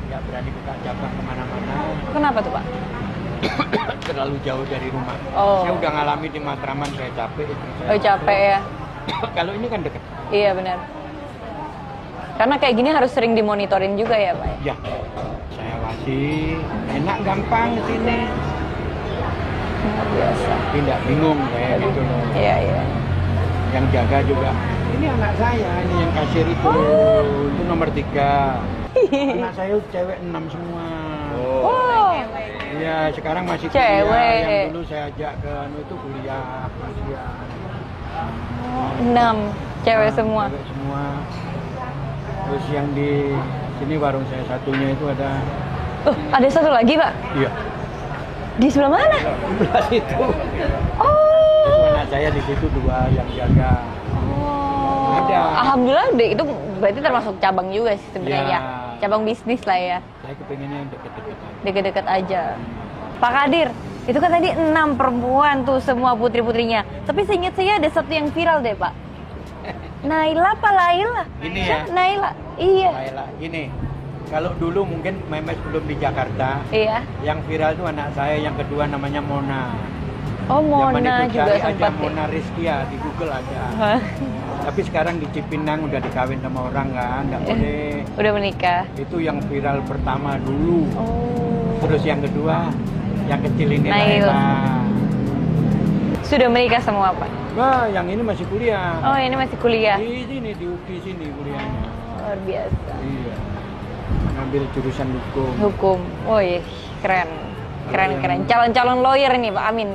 nggak berani buka cabang kemana-mana. Kenapa tuh Pak? Terlalu jauh dari rumah. Oh. Saya udah ngalami di Matraman, saya capek. Istri saya Oh capek ya? Kalau ini kan dekat. Iya benar. Karena kayak gini harus sering dimonitorin juga ya Pak? Ya, saya awasi. Enak, gampang ke sini. Luar biasa. Tapi nggak bingung kayak gitu loh. Iya, iya. Yang jaga juga. Ini anak saya, ini yang kasir itu. Itu nomor 3. Anak saya cewek 6 semua. Wow. Iya, sekarang masih Cewek. kuliah. Yang dulu saya ajak ke itu kuliah. Masih ya. 6 cewek Nah, semua. Cewek semua. Terus yang di sini warung saya satunya itu ada. Ada satu lagi Pak? Iya. Di sebelah mana? Sebelah situ. Oh. Itu anak saya di situ 2 yang jaga. Oh. Ada. Alhamdulillah deh, itu berarti termasuk cabang juga sih sebenarnya. Ya. Cabang bisnis lah ya. Saya kepengennya yang deket-deket aja. Deket-deket aja. Pak Kadir, itu kan tadi 6 perempuan tuh semua putri-putrinya. Tapi seingat saya ada satu yang viral deh, Pak. Naila apa Laila? Ini ya. Naila. Iya. Naila, gini. Kalau dulu mungkin Memes belum di Jakarta. Iya. Yang viral itu anak saya yang kedua namanya Mona. Oh, Zaman Mona itu juga cari aja sempat. Mona Rizkia di Google ada. Tapi sekarang di Cipinang udah dikawin sama orang kan, nggak boleh. Udah menikah. Itu yang viral pertama dulu. Oh. Terus yang kedua, yang kecil ini Naila. Naila. Sudah menikah semua, Pak? Wah, yang ini masih kuliah. Oh, ini masih kuliah. Di sini, di UPI sini kuliahnya. Luar biasa. Iya. Mengambil jurusan hukum. Hukum. Oh iya, keren. Keren, Yang- keren. Calon-calon lawyer ini, Pak Amin.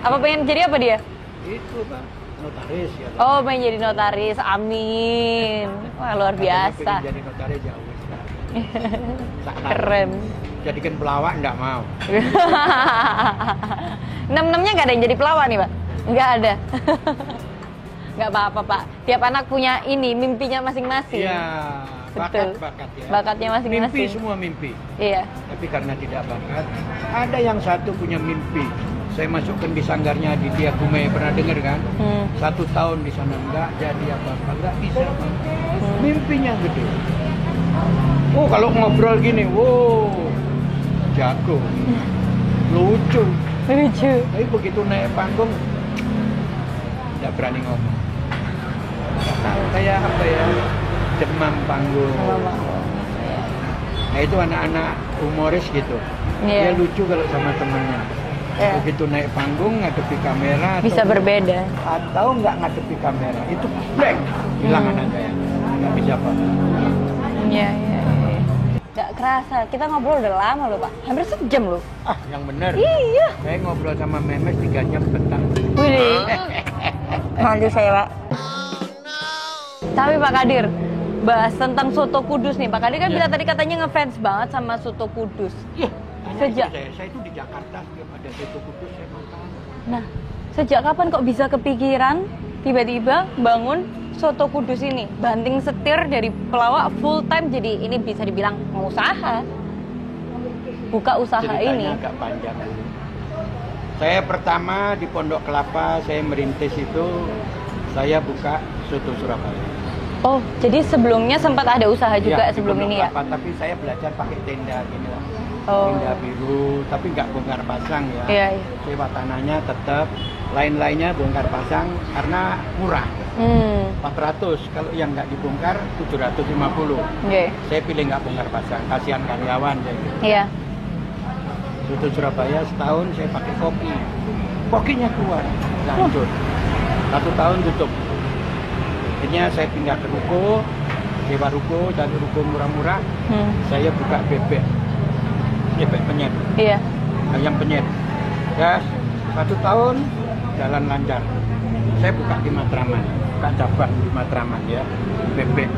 Apa pengen jadi apa dia? Itu Pak, notaris ya. Oh, pengen jadi notaris. Amin. Wah, luar Katanya biasa. pengen jadi notaris ya wes. Sakna. Keren. Jadikan pelawak enggak mau. 6-6-nya nggak ada yang jadi pelawak nih, Pak? Nggak ada. Nggak apa-apa, Pak. Tiap anak punya ini, mimpinya masing-masing. Iya. Betul. Bakat ya. Bakatnya masing-masing. Mimpi semua mimpi. Iya. Tapi karena tidak bakat, ada yang satu punya mimpi. Saya masukkan di sanggarnya di Dia Kume, pernah dengar kan? 1 tahun di sana enggak jadi apa-apa, enggak bisa. Mimpinya gede. Oh, kalau ngobrol gini, wow, jago, lucu. Lucu. Tapi begitu naik panggung, tidak berani ngomong. Kayak apa ya? Demam panggung. Nah itu anak-anak humoris gitu. Iya. Dia lucu kalau sama temennya. Iya. Begitu naik panggung ngadepi kamera Bisa berbeda. atau nggak ngadepi kamera itu blank, hilang anak saya. Nggak bisa apa. Iya, iya, iya. Nggak kerasa, kita ngobrol udah lama loh, Pak. Hampir sejam loh. Ah, yang bener. Iya. Saya ngobrol sama Memes 3 jam bentar. Wih. Mandu saya, Pak. Tapi Pak Kadir, bahas tentang soto Kudus nih. Pak Kadir kan Iya. bilang tadi katanya ngefans banget sama soto Kudus. Iya. Sejak- Saya itu di Jakarta setiap ada soto Kudus saya makan. Nah, sejak kapan kok bisa kepikiran tiba-tiba bangun soto Kudus ini? Banting setir dari pelawak full time jadi ini bisa dibilang pengusaha. Buka usaha Ceritanya ini. agak panjang. Saya pertama di Pondok Kelapa saya merintis itu saya buka soto Surabaya. Oh, jadi sebelumnya sempat ada usaha juga Iya, di sebelum Pondok ini ya? Kelapa, tapi saya belajar pakai tenda gini lah. Oh. Tenda biru, tapi nggak bongkar pasang ya. Iya, iya. Sewa tanahnya tetap, lain-lainnya bongkar pasang karena murah. 400, kalau yang nggak dibongkar 750. Oke. Saya pilih nggak bongkar pasang, kasihan karyawan ya. Iya. Soto Surabaya setahun saya pakai koki. Kokinya keluar, hancur. 1 tahun tutup. Akhirnya saya pindah ke ruko, sewa ruko, cari ruko murah-murah. Saya buka bebek penyet, Iya. ayam penyet. Ya, 1 tahun jalan lancar. Saya buka di Matraman, buka cabang di Matraman ya, bebek.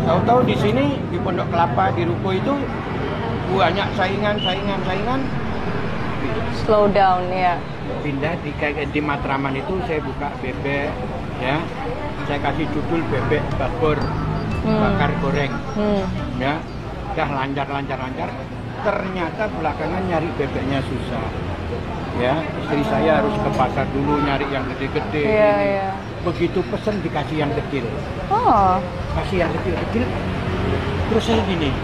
Tahu-tahu di sini di Pondok Kelapa di ruko itu banyak saingan. Slow down ya. Pindah di Matraman itu saya buka bebek ya. Saya kasih judul bebek bakar, bakar goreng ya. Udah lancar. Ternyata belakangan nyari bebeknya susah. Ya, istri saya harus ke pasar dulu nyari yang gede-gede. Iya. Begitu pesen dikasih yang kecil. Oh. Kasih yang kecil-kecil. Terus saya gini.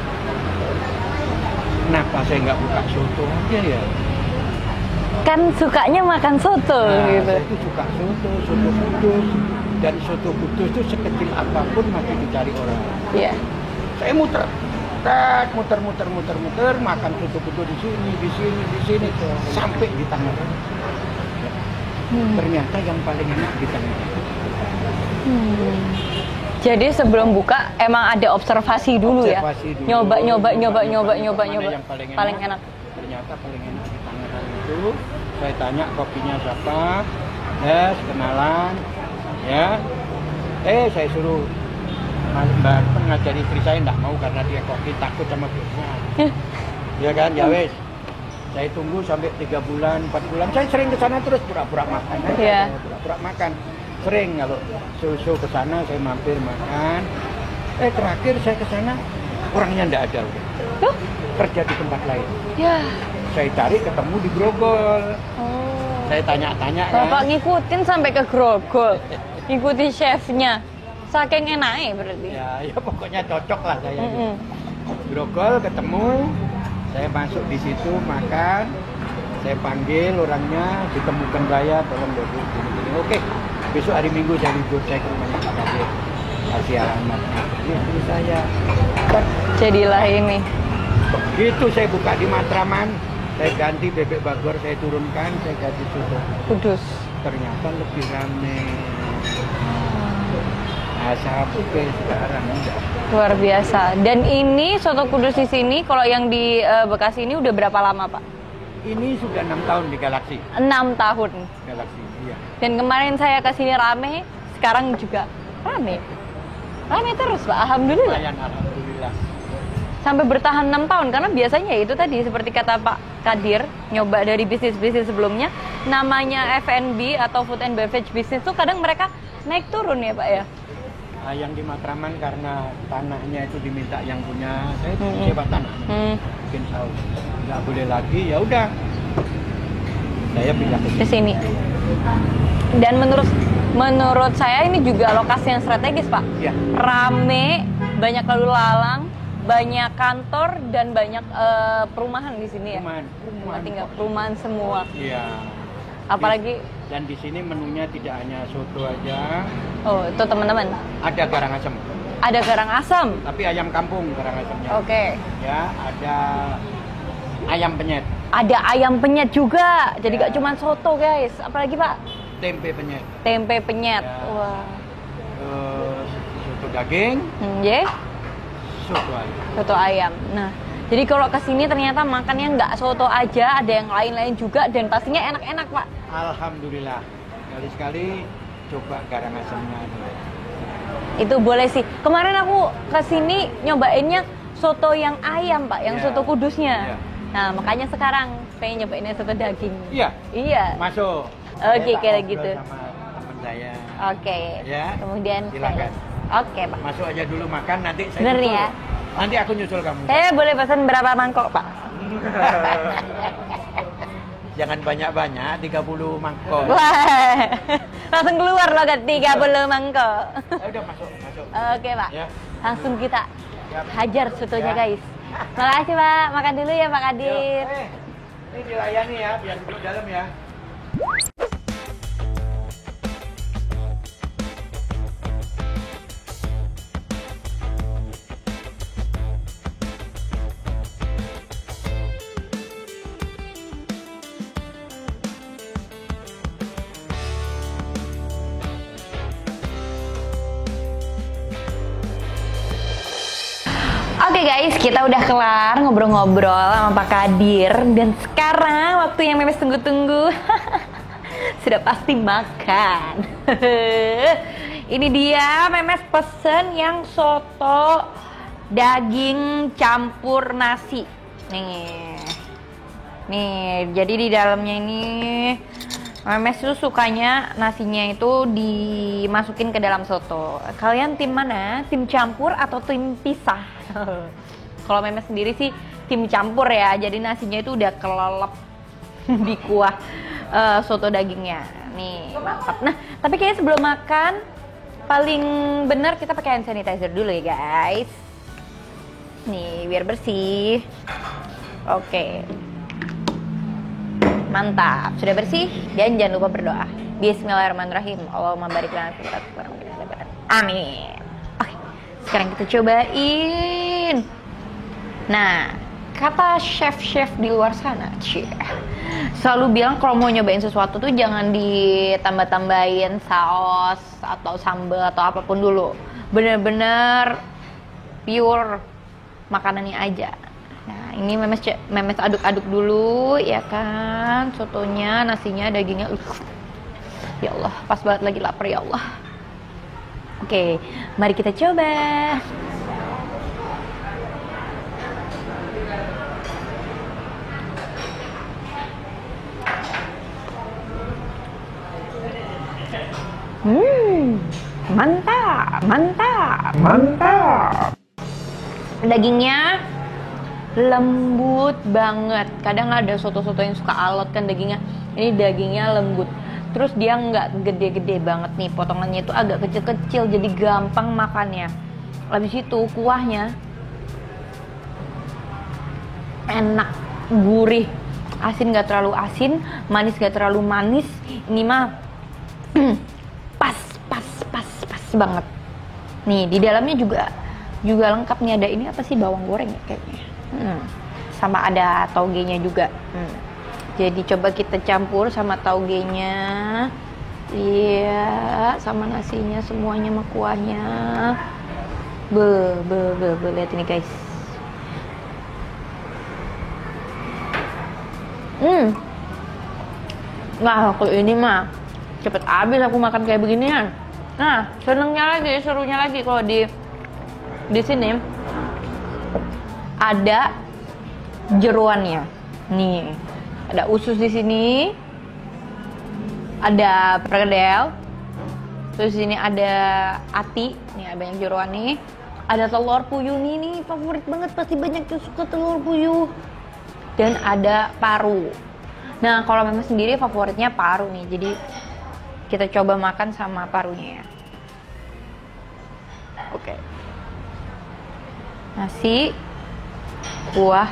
Kenapa saya nggak buka soto aja ya? Kan sukanya makan soto gitu. Saya itu suka soto Kudus. Dan soto Kudus itu sekecil apapun masih dicari orang. Iya. Saya muter, makan soto Kudus di sini, sampai di Tangerang. Ternyata yang paling enak di Tangerang. Jadi sebelum buka emang ada observasi dulu ya. Observasi dulu. Nyoba. Mana yang Paling enak. Ternyata paling enak di Tangerang itu. Saya tanya kopinya siapa, yes, kenalan, ya. Saya suruh Mbak ngajari istri saya nggak mau karena dia kopi takut sama bosnya. Ya kan, ya wes. Saya tunggu sampai 3 bulan, 4 bulan. Saya sering ke sana terus pura-pura makan. Iya. Pura-pura makan. Sering kalau susu ke sana saya mampir makan. Terakhir saya ke sana orangnya enggak ada udah. Tuh. Kerja di tempat lain. Ya. Saya cari ketemu di Grogol. Oh. Saya tanya-tanya Bapak kan. ngikutin sampai ke Grogol. Ngikutin chefnya. Saking enaknya berarti. Ya pokoknya cocok lah saya. Mm-mm. Grogol ketemu, saya masuk di situ makan, saya panggil orangnya, ditemukan saya, tolong dulu gini-gini. Oke, besok hari Minggu saya libur, saya ke rumahnya Pak Kadir, kasih alamatnya. Ini saya. Jadilah ini. Begitu saya buka di Matraman, saya ganti bebek bagor, saya turunkan, saya ganti soto. Kudus. Ternyata lebih rame. Nah, sampai sekarang enggak. Luar biasa. Dan ini soto kudus di sini, kalau yang di Bekasi ini udah berapa lama, Pak? Ini sudah 6 tahun di Galaksi. 6 tahun. Galaksi, iya. Dan kemarin saya ke sini rame, sekarang juga rame. Rame terus, Pak. Alhamdulillah. Lumayan, alhamdulillah. Sampai bertahan 6 tahun, karena biasanya itu tadi, seperti kata Pak Kadir, nyoba dari bisnis-bisnis sebelumnya, namanya F&B atau food and beverage business tuh kadang mereka naik turun ya, Pak ya? Yang di Matraman karena tanahnya itu diminta yang punya, saya itu sewa tanah, bikin saus, nggak boleh lagi, ya udah, saya pindah ke sini. Dan menurut saya ini juga lokasi yang strategis, Pak. Ya. Rame, banyak lalu lalang, banyak kantor dan banyak perumahan di sini ya. Perumahan semua. Iya. Apalagi dan di sini menunya tidak hanya soto aja. Oh, itu teman-teman. Ada garang asam. Ada garang asam. Tapi ayam kampung garang asamnya. Oke. Ya, ada ayam penyet. Ada ayam penyet juga. Jadi gak cuma soto, guys. Apalagi, Pak? Tempe penyet. Tempe penyet. Ya. Wah. Soto daging. Yeah. Soto ayam. Soto ayam. Nah, jadi kalau kesini ternyata makannya nggak soto aja, ada yang lain-lain juga dan pastinya enak-enak, Pak. Alhamdulillah. Sekali-sekali coba garang asamnya. Itu boleh sih. Kemarin aku kesini nyobainnya soto yang ayam, Pak, yang soto kudusnya. Nah, makanya sekarang pengen nyobainnya soto daging. Iya. Iya. Masuk. Oke, kayak gitu. Sama teman saya. Oke. Ya. Kemudian silakan. Oke, Pak. Masuk aja dulu makan, nanti saya Bener nyusul. ya? Nanti aku nyusul kamu. Saya boleh pesan berapa mangkok, Pak? Jangan banyak-banyak, 30 mangkok. Wah, langsung keluar loh kan 30 mangkok. Ya udah masuk. Oke, Pak. Ya. Langsung kita Siap. hajar sotonya, Ya. guys. Makasih, Pak. Makan dulu ya, Pak Kadir. Ini dilayani ya, biar duduk dalam ya. Oke guys, kita udah kelar ngobrol-ngobrol sama Pak Kadir. Dan sekarang waktu yang Memes tunggu-tunggu. Sudah pasti makan. Ini dia Memes pesen yang soto daging campur nasi. Nih, jadi di dalamnya ini Memes tuh sukanya nasinya itu dimasukin ke dalam soto. Kalian tim mana? Tim campur atau tim pisah? Kalau Memes sendiri sih tim campur ya. Jadi nasinya itu udah kelelep di kuah soto dagingnya. Nih, mantap. Nah, tapi kayaknya sebelum makan paling benar kita pakai hand sanitizer dulu ya, guys. Nih, biar bersih. Oke. Mantap, sudah bersih dan jangan lupa berdoa. Bismillahirrahmanirrahim. Allahumma barik lana fi amin. Oke, sekarang kita cobain. Nah, kata chef-chef di luar sana, selalu bilang kalau mau nyobain sesuatu tuh jangan ditambah-tambahin saus atau sambal atau apapun dulu. Bener-bener pure makanannya aja. Nah, ini Memes aduk-aduk dulu, ya kan, sotonya, nasinya, dagingnya. Ya Allah, pas banget lagi lapar ya Allah. Oke, mari kita coba. Mantap, mantap, mantap. Dagingnya lembut banget. Kadang ada soto-soto yang suka alot kan dagingnya. Ini dagingnya lembut. Terus dia nggak gede-gede banget nih, potongannya itu agak kecil-kecil, jadi gampang makannya. Habis itu kuahnya enak, gurih, asin nggak terlalu asin, manis nggak terlalu manis. Ini mah pas banget. Nih di dalamnya juga lengkap nih, ada ini apa sih, bawang goreng ya kayaknya. Sama ada taugenya juga. Jadi coba kita campur sama taugenya. Iya, sama nasinya semuanya sama kuahnya. Lihat ini guys. Nah, kalau ini mah cepet habis aku makan kayak beginian. Nah, serunya lagi kalau di sini ada jeroannya. Nih, ada usus di sini, ada perkedel, terus di sini ada ati, nih ada banyak jeroan nih. Ada telur puyuh nih favorit banget, pasti banyak yang suka telur puyuh. Dan ada paru. Nah, kalau memang sendiri favoritnya paru nih, jadi kita coba makan sama parunya ya. Oke. Nasi, kuah,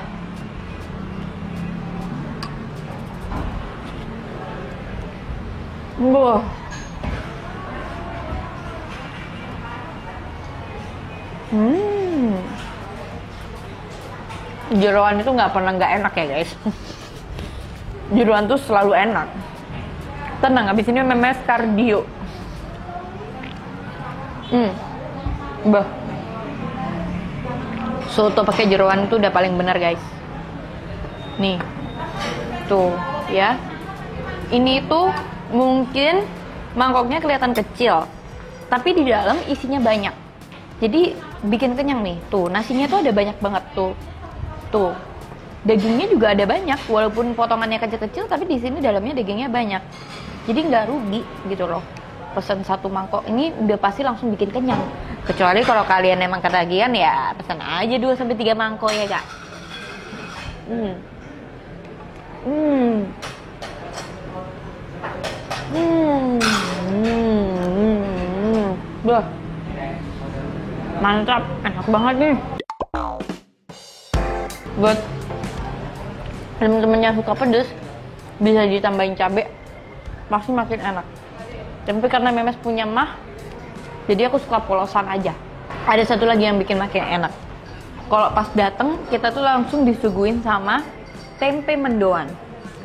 wah, jeroan itu nggak pernah nggak enak ya guys. Jeroan tuh selalu enak. Tenang, abis ini memes kardio. Bah, soto pakai jeroan itu udah paling benar guys. Nih, tuh ya. Ini tuh mungkin mangkoknya kelihatan kecil, tapi di dalam isinya banyak. Jadi bikin kenyang nih. Tuh nasinya tuh ada banyak banget tuh. Tuh dagingnya juga ada banyak, walaupun potongannya kecil-kecil, tapi di sini dalamnya dagingnya banyak. Jadi nggak rugi gitu loh. Pesan satu mangkok ini udah pasti langsung bikin kenyang. Kecuali kalau kalian emang ketagihan ya pesan aja 2-3 mangkok ya kak. Wah, mantap, enak banget nih. Buat temen-temen yang suka pedes, bisa ditambahin cabai, pasti makin enak. Tapi karena memes punya mah, jadi aku suka polosan aja. Ada satu lagi yang bikin makin enak. Kalau pas dateng, kita tuh langsung disuguhin sama tempe mendoan.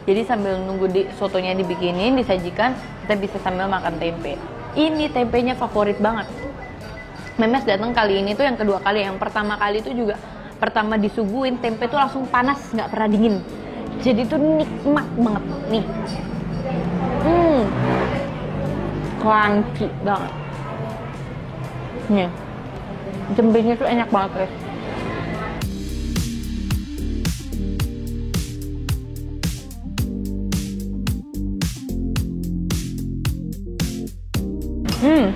Jadi sambil nunggu sotonya dibikinin, disajikan, kita bisa sambil makan tempe. Ini tempenya favorit banget. Memes datang kali ini tuh yang kedua kali. Yang pertama kali itu juga pertama disuguhin tempe tuh langsung panas, nggak pernah dingin. Jadi tuh nikmat banget nih. Crunchy banget. Nih, tempenya tuh enak banget guys.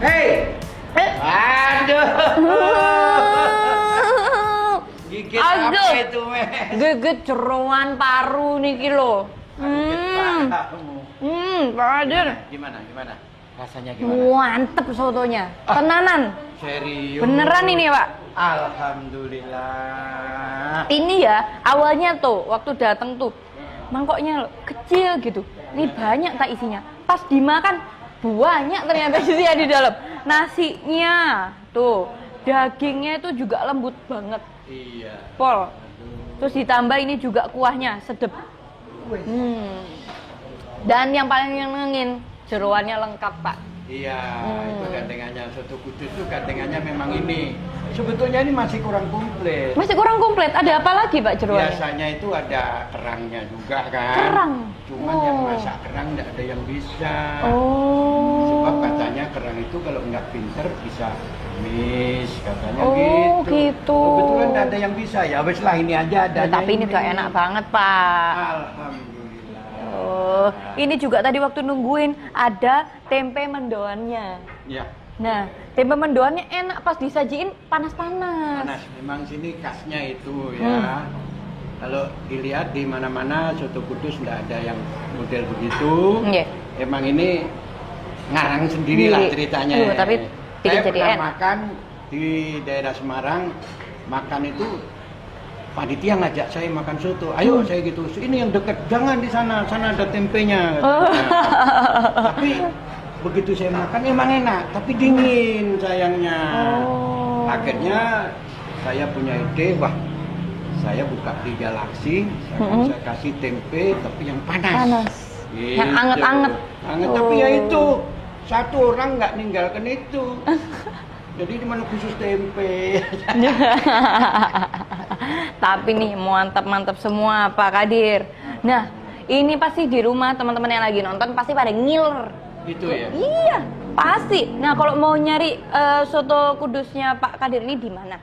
Hei! Aduh! Gigit apa itu, Mes? Gigit jeroan paru nih kilo. Padir. Gimana? Rasanya gimana? Mantep sotonya. Tenanan. Serius? Beneran ini Pak? Alhamdulillah. Ini ya, awalnya tuh, waktu dateng tuh, mangkoknya kecil gitu. Ini banyak tak isinya. Pas dimakan, banyak ternyata isinya di dalam. Nasinya, tuh, dagingnya itu juga lembut banget. Iya. Pol. Terus ditambah ini juga kuahnya, sedep. Dan yang paling nyenengin, jeroannya lengkap Pak. Iya, itu gandengannya soto kudus itu gandengannya memang ini. Sebetulnya ini masih kurang komplit. Masih kurang komplit. Ada apa lagi Pak jeroannya? Biasanya itu ada kerangnya juga kan. Kerang. Cuman yang masak kerang nggak ada yang bisa. Sebab katanya kerang itu kalau nggak pinter bisa miss katanya gitu. Kebetulan nggak ada yang bisa ya. Wes lah ini aja ada. Tapi ini udah enak banget Pak. Alhamdulillah. Ini juga tadi waktu nungguin ada tempe mendoannya. Iya. Nah, tempe mendoannya enak pas disajiin panas-panas. Panas, memang sini khasnya itu ya. Kalau dilihat di mana-mana soto Kudus nggak ada yang model begitu. Iya. Emang ini ngarang sendiri lah ceritanya. Tapi saya jadi pernah enak. makan di daerah Semarang, makan itu panitia ngajak saya makan soto. Ayo saya gitu. Ini yang dekat, jangan di sana ada tempenya. Tapi begitu saya makan emang enak, tapi dingin sayangnya. Akhirnya saya punya ide, wah saya buka di Galaksi, saya kasih tempe tapi yang panas. Gitu. Yang anget-anget. Anget, tapi ya itu satu orang nggak ninggalkan itu. Jadi di mana khusus tempe. Tapi nih mantap semua Pak Kadir. Nah, ini pasti di rumah teman-teman yang lagi nonton pasti pada ngiler. Gitu ya? Iya, pasti. Nah, kalau mau nyari soto Kudusnya Pak Kadir ini di mana?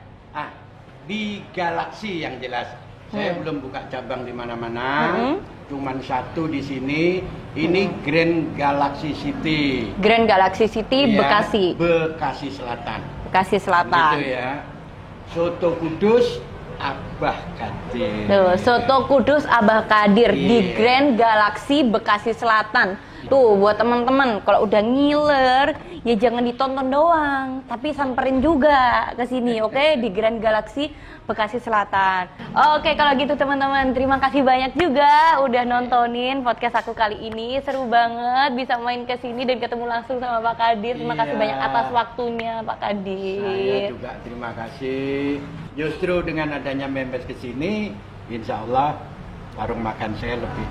Di Galaksi yang jelas. Saya belum buka cabang di mana-mana. Cuman satu di sini. Ini Grand Galaxy City. Grand Galaxy City, Iya, Bekasi. Bekasi Selatan. Bekasi Selatan. Gitu ya. Soto Kudus Abah Kadir. Tuh, Soto Kudus Abah Kadir di Iya. Grand Galaxy Bekasi Selatan. Tuh, buat teman-teman kalau udah ngiler, ya jangan ditonton doang, tapi samperin juga ke sini, oke? Di Grand Galaxy Bekasi Selatan. Oke, kalau gitu teman-teman, terima kasih banyak juga udah nontonin podcast aku kali ini. Seru banget bisa main ke sini dan ketemu langsung sama Pak Kadir. Terima kasih Iya. banyak atas waktunya, Pak Kadir. Saya juga terima kasih. Justru dengan adanya Memes ke sini, insya Allah warung makan saya lebih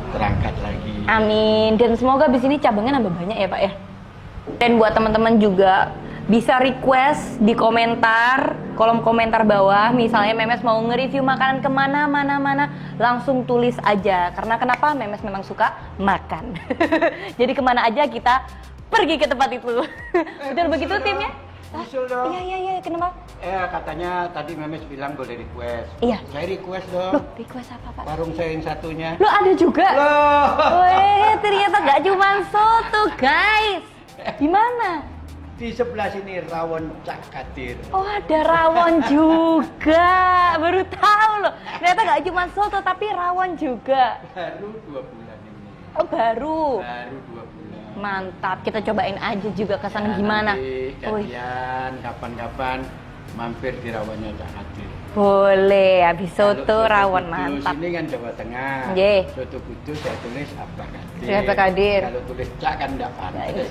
terangkat lagi. Amin. Dan semoga di sini cabangnya nambah banyak ya Pak ya. Dan buat teman-teman juga bisa request di komentar, kolom komentar bawah. Misalnya Memes mau nge-review makanan kemana, mana, langsung tulis aja. Karena kenapa? Memes memang suka makan. Jadi kemana aja kita pergi ke tempat itu. Betul begitu timnya? Usul dong. Iya, kenapa? Katanya tadi Memes bilang boleh request. Iya. Saya request dong. Loh, request apa Pak? Warung saya yang satunya. Lo ada juga? Loh. Weh, ternyata gak cuma soto guys. Gimana? Di sebelah sini rawon Cak Kadir. Oh ada rawon juga, baru tahu loh. Ternyata gak cuma soto tapi rawon juga. Baru 2 bulan ini. Oh baru. Baru 2 bulan. Mantap, kita cobain aja juga ke sana gimana. Nanti Wih, gantian kapan-kapan mampir di rawonnya Cak Kadir. boleh, habis soto Kalau rawon Kudus, mantap. ini kan Jawa Tengah. Ye. Soto Kudus saya tulis Abah Kadir. Abah Kadir. Kalau tulis Cak kan enggak pantas.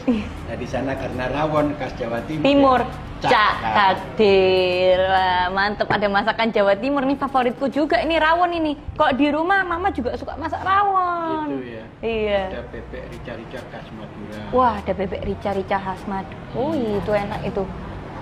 Nah di sana karena rawon khas Jawa Timur. Timur, Cak Cak Kadir. Wah, mantep, ada masakan Jawa Timur nih favoritku juga ini rawon ini. Kok di rumah mama juga suka masak rawon. Gitu ya. Iya. Ada bebek rica-rica khas Madura. Wah, ada bebek rica-rica khas Madura. Itu enak itu.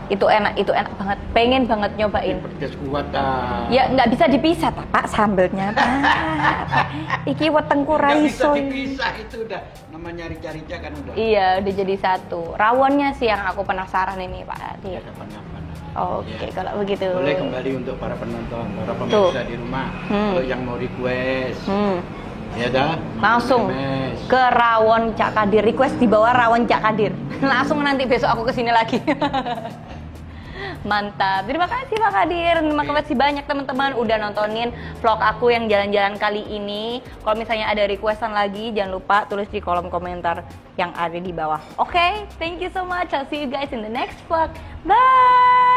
Itu enak banget. Pengen banget nyobain. Pedas kuat ah. Ya nggak bisa dipisah, Pak, sambelnya, Pak. Iki wetengku Nggak bisa raiso. dipisah itu udah namanya rica-rica kan udah. Iya, udah jadi satu. Rawonnya sih yang aku penasaran ini, Pak. Ya Iya. kapan-kapan. Oke, Ya. kalau begitu. Boleh kembali untuk para penonton, para Tuh. pemirsa di rumah. Kalau yang mau request, ya dah. Langsung SMS. ke rawon Cak Kadir, request di bawah rawon Cak Kadir. Langsung nanti besok aku kesini lagi. Mantap, terima kasih Pak Kadir. Terima kasih banyak teman-teman udah nontonin vlog aku yang jalan-jalan kali ini. Kalau misalnya ada requestan lagi, jangan lupa tulis di kolom komentar yang ada di bawah. Oke, thank you so much. I'll see you guys in the next vlog. Bye.